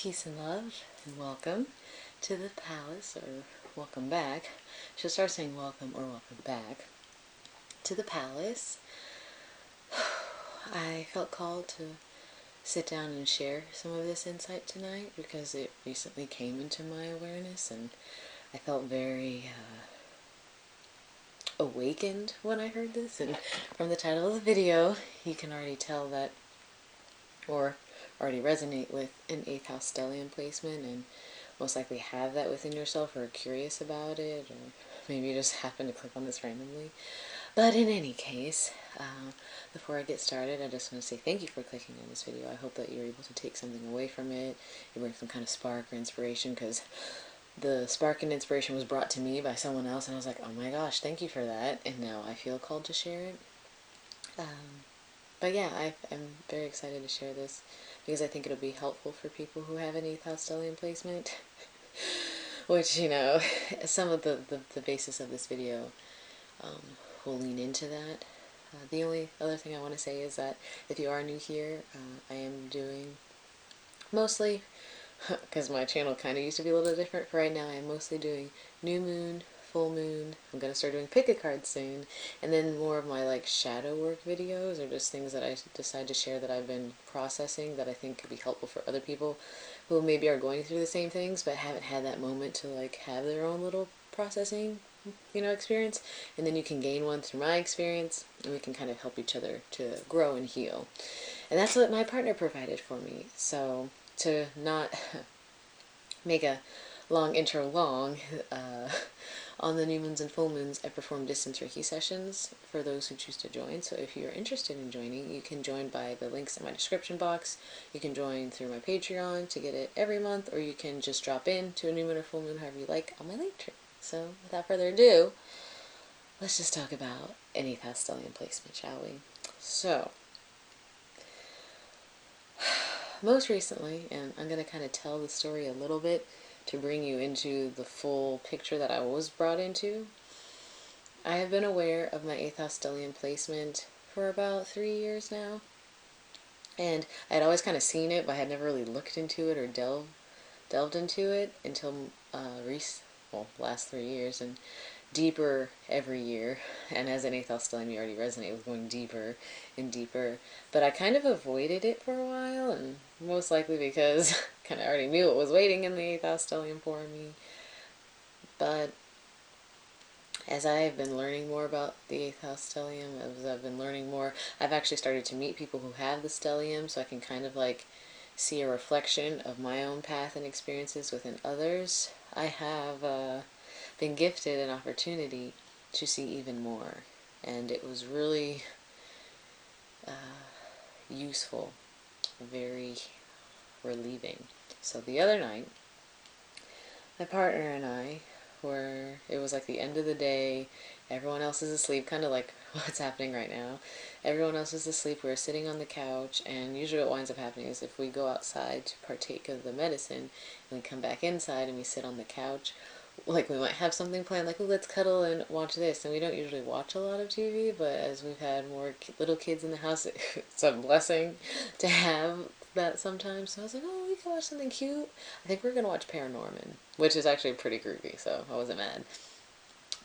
Peace and love, and welcome to the palace, or welcome back. She'll start saying welcome or welcome back to the palace. I felt called to sit down and share some of this insight tonight because it recently came into my awareness, and I felt very awakened when I heard this. And from the title of the video, you can already tell that, or already resonate with an 8th house stellium placement, and most likely have that within yourself, or are curious about it, or maybe you just happen to click on this randomly. But in any case, before I get started, I just want to say thank you for clicking on this video. I hope that you're able to take something away from it. You bring some kind of spark or inspiration, because the spark and inspiration was brought to me by someone else, and I was like, oh my gosh, thank you for that, and now I feel called to share it. But yeah, I'm very excited to share this because I think it'll be helpful for people who have an 8th house stellium placement. Which, you know, some of the basis of this video will lean into that. The only other thing I want to say is that if you are new here, I am doing mostly, because my channel kind of used to be a little different, for right now I am mostly doing new moon, full moon. I'm going to start doing pick a card soon, and then more of my like shadow work videos, or just things that I decide to share that I've been processing that I think could be helpful for other people who maybe are going through the same things but haven't had that moment to like have their own little processing, you know, experience. And then you can gain one through my experience, and we can kind of help each other to grow and heal. And that's what my partner provided for me. So to not make a long intro long, on the new moons and full moons, I perform distance Reiki sessions for those who choose to join. So if you're interested in joining, you can join by the links in my description box. You can join through my Patreon to get it every month, or you can just drop in to a new moon or full moon, however you like, on my link tree. So without further ado, let's just talk about an 8th house stellium placement, shall we? So, most recently, and I'm going to kind of tell the story a little bit to bring you into the full picture that I was brought into. I have been aware of my 8th house stellium placement for about 3 years now, and I had always kind of seen it, but I had never really looked into it or delved into it until last 3 years, and deeper every year. And as an 8th house stellium, you already resonate with going deeper and deeper. But I kind of avoided it for a while, and most likely because I kind of already knew what was waiting in the 8th house stellium for me. But as I have been learning more about the 8th house stellium, as I've been learning more, I've actually started to meet people who have the stellium, so I can kind of like see a reflection of my own path and experiences within others. I have been gifted an opportunity to see even more, and it was really useful, very relieving. So the other night, my partner and I it was like the end of the day, everyone else is asleep, kind of like what's happening right now. Everyone else is asleep, we were sitting on the couch, and usually what winds up happening is if we go outside to partake of the medicine, and we come back inside and we sit on the couch, like we might have something planned, like, oh, let's cuddle and watch this, and we don't usually watch a lot of TV, but as we've had more little kids in the house, it's a blessing to have that sometimes. So I was like, oh, we can watch something cute. I think we're going to watch Paranorman, which is actually pretty groovy, so I wasn't mad.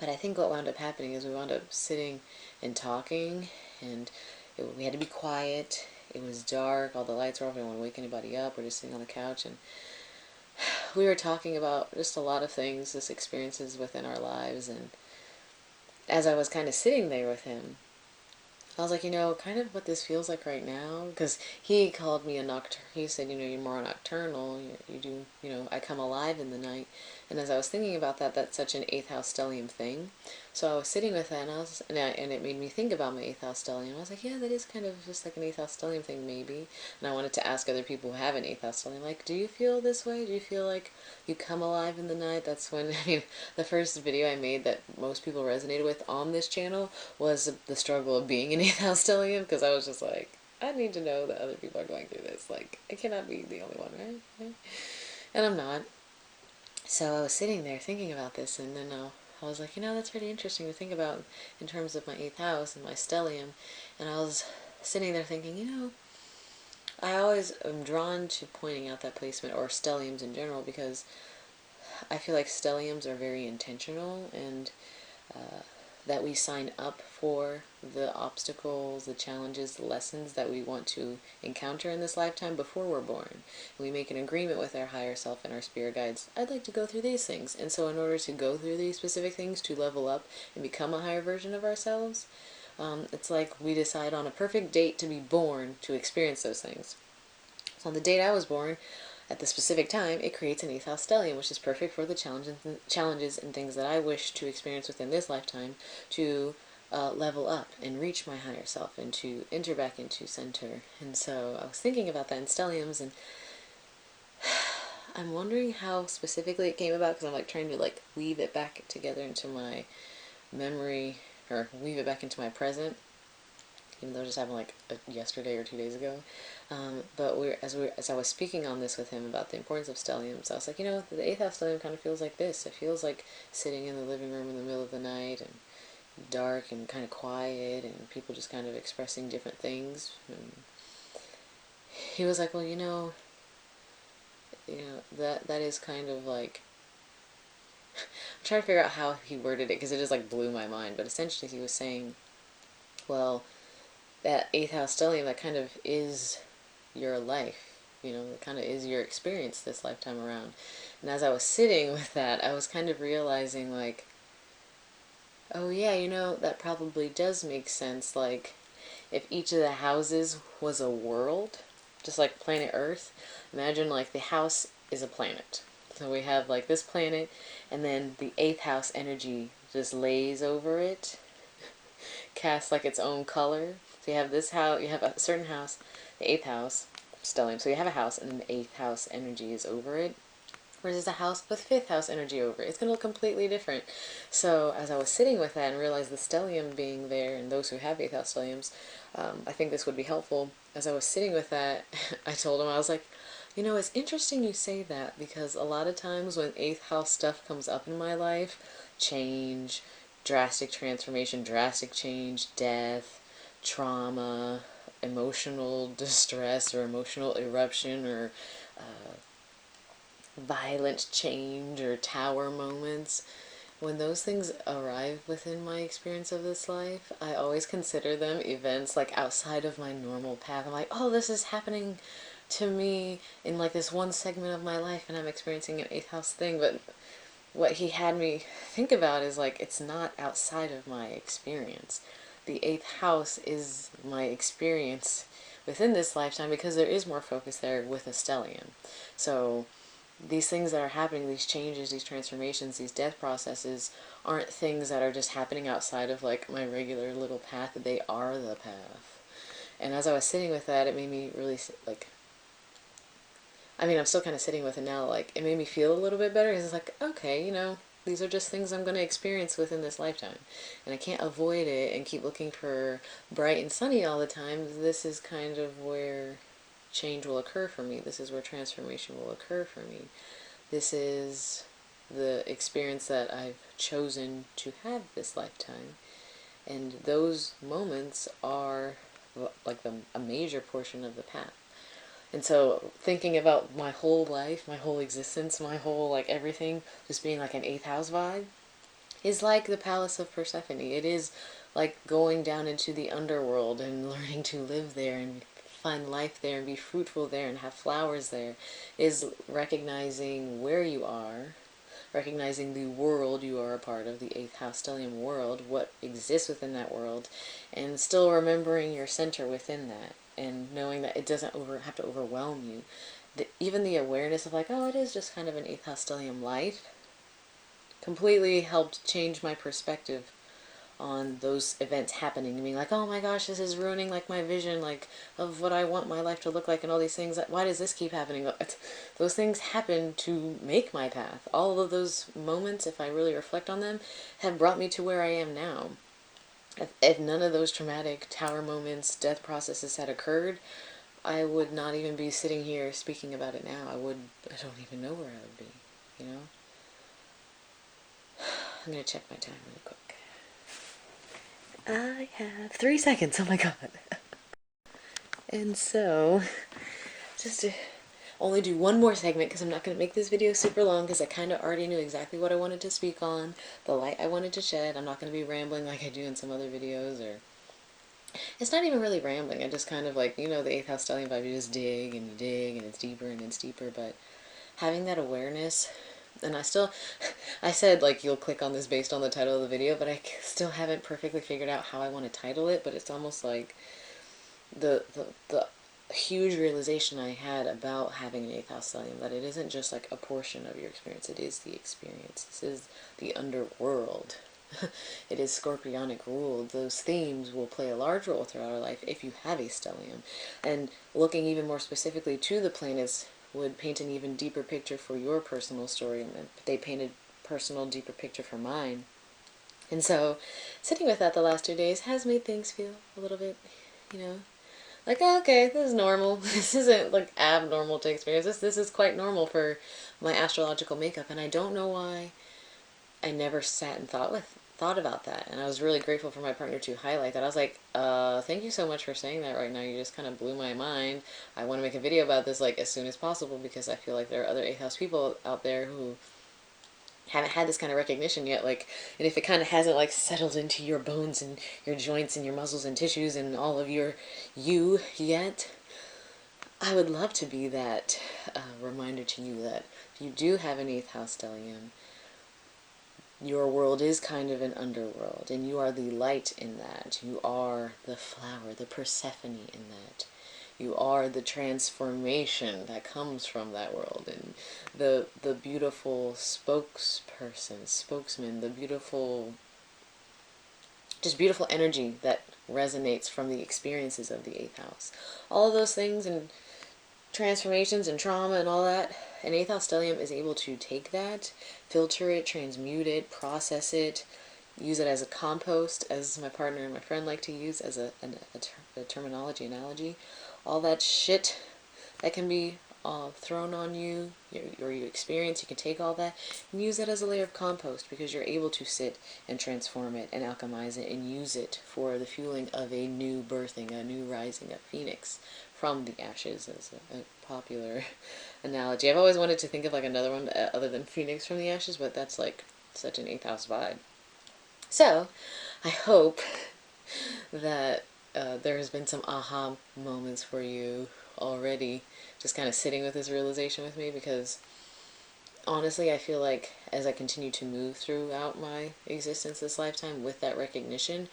But I think what wound up happening is we wound up sitting and talking, and we had to be quiet. It was dark, all the lights were off, I didn't want to wake anybody up. We're just sitting on the couch, and we were talking about just a lot of things, just experiences within our lives. And as I was kind of sitting there with him, I was like, you know, kind of what this feels like right now, because he called me a nocturnal. He said, you know, you're more nocturnal. You do, you know, I come alive in the night. And as I was thinking about that, that's such an 8th house stellium thing. So I was sitting with that, and it made me think about my 8th house stellium. I was like, yeah, that is kind of just like an 8th house stellium thing, maybe. And I wanted to ask other people who have an 8th house stellium, like, do you feel this way? Do you feel like you come alive in the night? That's when, I mean, the first video I made that most people resonated with on this channel was the struggle of being an 8th house stellium, because I was just like, I need to know that other people are going through this. Like, I cannot be the only one, right? And I'm not. So I was sitting there thinking about this, and then I was like, you know, that's really interesting to think about in terms of my 8th house and my stellium. And I was sitting there thinking, you know, I always am drawn to pointing out that placement, or stelliums in general, because I feel like stelliums are very intentional, and that we sign up for the obstacles, the challenges, the lessons that we want to encounter in this lifetime before we're born. We make an agreement with our higher self and our spirit guides. I'd like to go through these things. And so in order to go through these specific things, to level up and become a higher version of ourselves, it's like we decide on a perfect date to be born to experience those things. So on the date I was born, at the specific time, it creates an 8th house stellium, which is perfect for the challenges and things that I wish to experience within this lifetime to level up and reach my higher self and to enter back into center. And so I was thinking about that in stelliums, and I'm wondering how specifically it came about, because I'm like trying to like weave it back together into my memory, or weave it back into my present, even though it just happened like yesterday or 2 days ago. But as I was speaking on this with him about the importance of stelliums, I was like, the 8th house stellium kind of feels like this. It feels like sitting in the living room in the middle of the night, and dark and kind of quiet, and people just kind of expressing different things. And he was like, well, that is kind of like, I'm trying to figure out how he worded it, because it just like blew my mind. But essentially he was saying, well, that 8th house stellium, that kind of is your life, it kind of is your experience this lifetime around. And as I was sitting with that, I was kind of realizing like, oh yeah, that probably does make sense. Like, if each of the houses was a world, just like planet Earth, imagine like the house is a planet. So we have like this planet, and then the 8th house energy just lays over it, casts like its own color. So you have this house, you have a certain house, the 8th house, stellium. So you have a house, and then the 8th house energy is over it. Versus a house with 5th house energy over it. It's going to look completely different. So as I was sitting with that and realized the stellium being there, and those who have 8th house stelliums, I think this would be helpful. As I was sitting with that, I told him, I was like, it's interesting you say that, because a lot of times when 8th house stuff comes up in my life, change, drastic transformation, drastic change, death, trauma, emotional distress, or emotional eruption, or violent change, or tower moments, when those things arrive within my experience of this life, I always consider them events like outside of my normal path. I'm like, oh, this is happening to me in like this one segment of my life, and I'm experiencing an 8th house thing. But what he had me think about is like, it's not outside of my experience. The 8th house is my experience within this lifetime, because there is more focus there with a stellium. So these things that are happening, these changes, these transformations, these death processes, aren't things that are just happening outside of like my regular little path. They are the path. And as I was sitting with that, it made me really like, I'm still kind of sitting with it now, like it made me feel a little bit better, because it's like, okay, these are just things I'm going to experience within this lifetime, and I can't avoid it and keep looking for bright and sunny all the time. This is kind of where change will occur for me. This is where transformation will occur for me. This is the experience that I've chosen to have this lifetime. And those moments are like a major portion of the path. And so thinking about my whole life, my whole existence, my whole like everything just being like an 8th house vibe is like the palace of Persephone. It is like going down into the underworld and learning to live there and find life there and be fruitful there and have flowers there. Is recognizing where you are, recognizing the world you are a part of, the 8th house stellium world, what exists within that world, and still remembering your center within that, and knowing that it doesn't have to overwhelm you. Even the awareness of like, oh, it is just kind of an 8th house stellium life, completely helped change my perspective on those events happening to me. Like, oh my gosh, this is ruining like my vision, like of what I want my life to look like, and all these things. Why does this keep happening? Those things happen to make my path. All of those moments, if I really reflect on them, have brought me to where I am now. If none of those traumatic tower moments, death processes had occurred, I would not even be sitting here speaking about it now. I don't even know where I would be, you know? I'm gonna check my time really quick. I have 3 seconds. Oh my god. And so, just to only do one more segment, because I'm not going to make this video super long, because I kind of already knew exactly what I wanted to speak on, the light I wanted to shed. I'm not going to be rambling like I do in some other videos, or it's not even really rambling. I just kind of like, you know, the 8th house stellium vibe, you just dig and you dig and it's deeper, but having that awareness, and I said like you'll click on this based on the title of the video, but I still haven't perfectly figured out how I want to title it, but it's almost like the huge realization I had about having an 8th house stellium, that it isn't just like a portion of your experience, it is the experience. This is the underworld. It is scorpionic ruled. Those themes will play a large role throughout our life if you have a stellium. And looking even more specifically to the planets would paint an even deeper picture for your personal story, and they painted personal deeper picture for mine. And so sitting with that the last 2 days has made things feel a little bit, you know, like, oh, okay, this is normal. This isn't like abnormal to experience this is quite normal for my astrological makeup. And I don't know why I never sat and thought about that. And I was really grateful for my partner to highlight that. I was like, thank you so much for saying that right now. You just kind of blew my mind. I want to make a video about this like as soon as possible, because I feel like there are other 8th house people out there who haven't had this kind of recognition yet, like, and if it kind of hasn't like settled into your bones and your joints and your muscles and tissues and all of you yet, I would love to be that reminder to you that if you do have an 8th house stellium, your world is kind of an underworld, and you are the light in that. You are the flower, the Persephone in that. You are the transformation that comes from that world, and the beautiful spokesman, the beautiful, just beautiful energy that resonates from the experiences of the 8th house. All of those things and transformations and trauma and all that, an 8th house stellium is able to take that, filter it, transmute it, process it, use it as a compost, as my partner and my friend like to use as a terminology, analogy. All that shit that can be thrown on you, or you experience, you can take all that and use it as a layer of compost, because you're able to sit and transform it and alchemize it and use it for the fueling of a new birthing, a new rising, a phoenix from the ashes, as a popular analogy. I've always wanted to think of like another one other than phoenix from the ashes, but that's like such an 8th house vibe. So I hope that there has been some aha moments for you already, just kind of sitting with this realization with me, because honestly I feel like as I continue to move throughout my existence this lifetime with that recognition,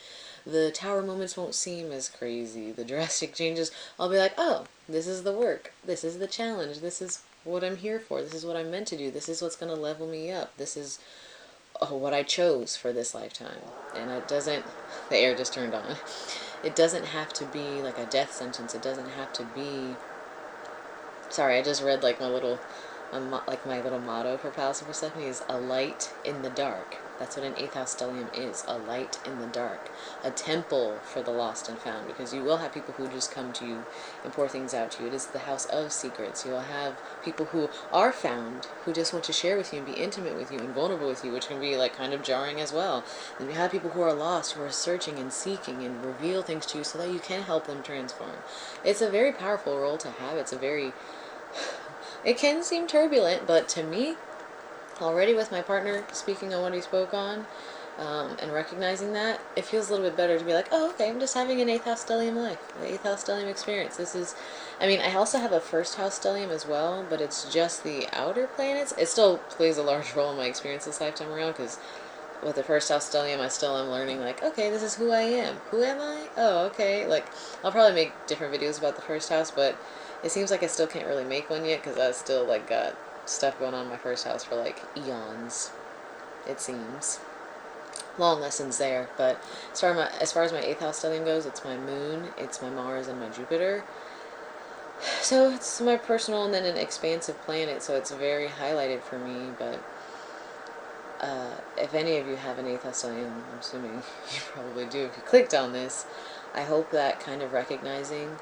the tower moments won't seem as crazy. The drastic changes, I'll be like, oh, this is the work, this is the challenge, this is what I'm here for, this is what I'm meant to do, this is what's going to level me up, this is what I chose for this lifetime. And it doesn't, the air just turned on. It doesn't have to be like a death sentence. It doesn't have to be, sorry, I just read like my little motto for Palace of Persephone is a light in the dark. That's what an 8th house stellium is, a light in the dark. A temple for the lost and found, because you will have people who just come to you and pour things out to you. It is the house of secrets. You will have people who are found, who just want to share with you and be intimate with you and vulnerable with you, which can be like kind of jarring as well. And you have people who are lost, who are searching and seeking and reveal things to you so that you can help them transform. It's a very powerful role to have. It's a very, it can seem turbulent, but to me, already with my partner speaking on what he spoke on, and recognizing that, it feels a little bit better to be like, oh, okay, I'm just having an 8th house stellium life, the 8th house stellium experience. This is, I mean, I also have a 1st house stellium as well, but it's just the outer planets. It still plays a large role in my experience this lifetime around, because with the 1st house stellium, I still am learning, like, okay, this is who I am. Who am I? Oh, okay. Like, I'll probably make different videos about the 1st house, but it seems like I still can't really make one yet, because I still, like, got stuff going on in my 1st house for, like, eons, it seems. Long lessons there, but as far as my 8th house stellium goes, it's my moon, it's my Mars, and my Jupiter. So it's my personal and then an expansive planet, so it's very highlighted for me, but if any of you have an 8th house stellium, I'm assuming you probably do if you clicked on this, I hope that kind of recognizing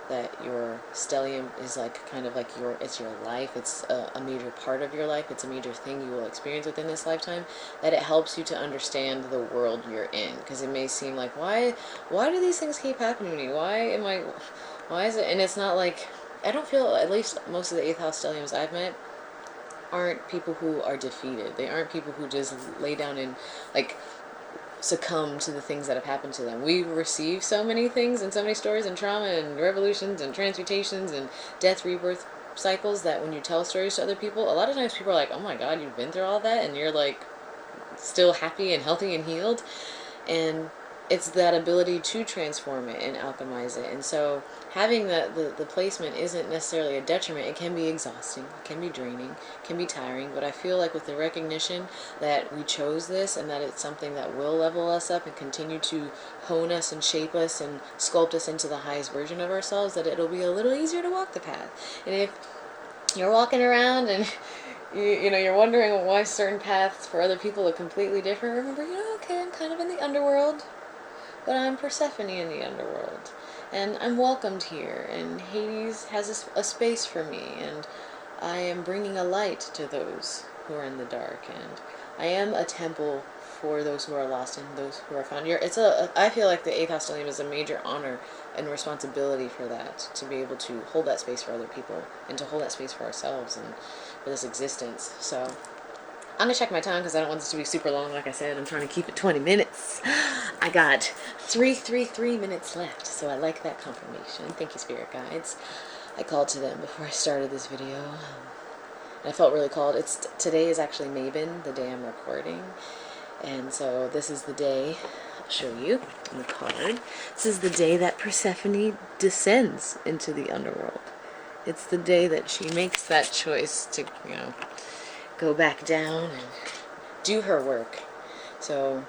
that your stellium is like kind of like it's your life, it's a major part of your life, it's a major thing you will experience within this lifetime, that it helps you to understand the world you're in. Because it may seem like, why do these things keep happening to me? Why is it? And it's not like, I don't feel, at least most of the 8th house stelliums I've met aren't people who are defeated. They aren't people who just lay down and like succumb to the things that have happened to them. We receive so many things and so many stories and trauma and revolutions and transmutations and death, rebirth cycles that when you tell stories to other people, a lot of times people are like, oh my god, you've been through all that, and you're like still happy and healthy and healed. And it's that ability to transform it and alchemize it. And so having the placement isn't necessarily a detriment. It can be exhausting, it can be draining, it can be tiring, but I feel like with the recognition that we chose this and that it's something that will level us up and continue to hone us and shape us and sculpt us into the highest version of ourselves, that it'll be a little easier to walk the path. And if you're walking around and you're wondering why certain paths for other people are completely different, remember, okay, I'm kind of in the underworld, but I'm Persephone in the underworld, and I'm welcomed here, and Hades has a space for me, and I am bringing a light to those who are in the dark, and I am a temple for those who are lost and those who are found. I feel like the 8th house stellium is a major honor and responsibility for that, to be able to hold that space for other people and to hold that space for ourselves and for this existence. So I'm gonna check my time because I don't want this to be super long. Like I said, I'm trying to keep it 20 minutes. I got 3 minutes left, so I like that confirmation. Thank you, spirit guides. I called to them before I started this video, and I felt really called. Today is actually Mabon, the day I'm recording, and so this is the day. I'll show you on the card. This is the day that Persephone descends into the underworld. It's the day that she makes that choice to, go back down and do her work. So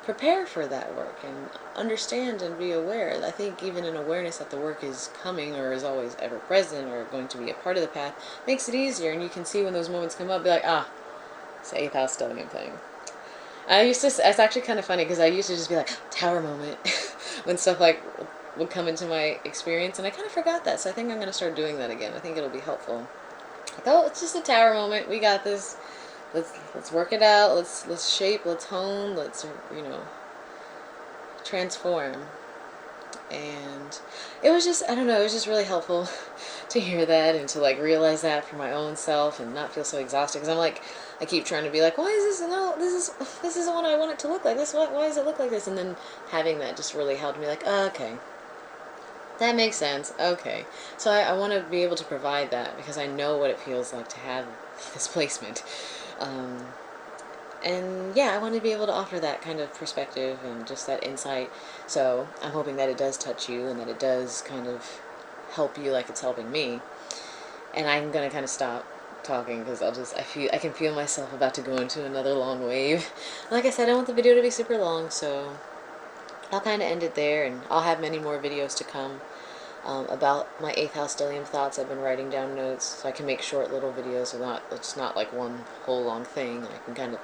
prepare for that work and understand and be aware. I think even an awareness that the work is coming or is always ever present or going to be a part of the path makes it easier, and you can see when those moments come up, be like, it's the 8th house stellium thing. It's actually kind of funny because I used to just be like, tower moment, when stuff like would come into my experience, and I kind of forgot that, so I think I'm going to start doing that again. I think it'll be helpful. Like, it's just a tower moment, we got this. Let's work it out. Let's shape. Let's hone. Let's transform. And it was just, I don't know. It was just really helpful to hear that and to like realize that for my own self and not feel so exhausted. Because I'm like, I keep trying to be like, why is this? No, this isn't what I want it to look like. Why does it look like this? And then having that just really helped me. Like, okay, that makes sense. Okay, so I want to be able to provide that because I know what it feels like to have this placement. And yeah, I want to be able to offer that kind of perspective and just that insight. So I'm hoping that it does touch you and that it does kind of help you like it's helping me. And I'm going to kind of stop talking because I can feel myself about to go into another long wave. Like I said, I want the video to be super long, so I'll kind of end it there, and I'll have many more videos to come about my 8th house stellium thoughts. I've been writing down notes so I can make short little videos so it's not like one whole long thing. I can kind of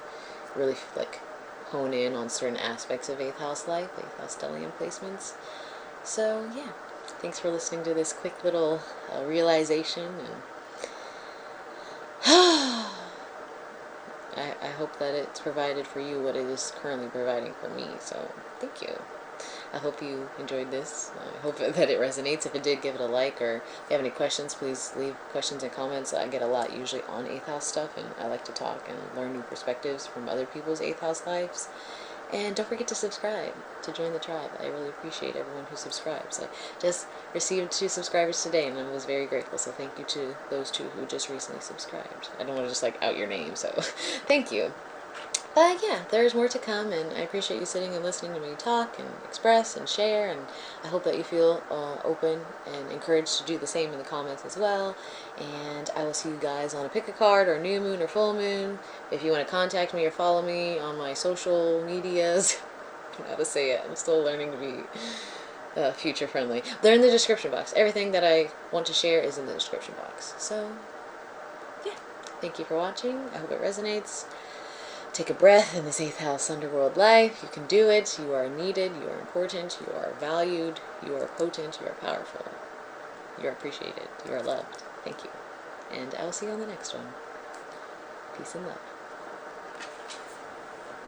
really like hone in on certain aspects of 8th house life, 8th house stellium placements. So yeah, thanks for listening to this quick little realization, and I hope that it's provided for you what it is currently providing for me. So thank you. I hope you enjoyed this. I hope that it resonates. If it did, give it a like, or if you have any questions, please leave questions and comments. I get a lot usually on 8th house stuff, and I like to talk and learn new perspectives from other people's 8th house lives. And don't forget to subscribe to join the tribe. I really appreciate everyone who subscribes. I just received 2 subscribers today, and I was very grateful, so thank you to those 2 who just recently subscribed. I don't want to just like out your name, so thank you. But yeah, there's more to come, and I appreciate you sitting and listening to me talk and express and share, and I hope that you feel open and encouraged to do the same in the comments as well. And I will see you guys on a pick a card or new moon or full moon. If you want to contact me or follow me on my social medias, I don't know how to say it. I'm still learning to be future friendly. They're in the description box. Everything that I want to share is in the description box. So yeah, thank you for watching. I hope it resonates. Take a breath in this 8th house underworld life. You can do it. You are needed. You are important. You are valued. You are potent. You are powerful. You are appreciated. You are loved. Thank you. And I will see you on the next one. Peace and love.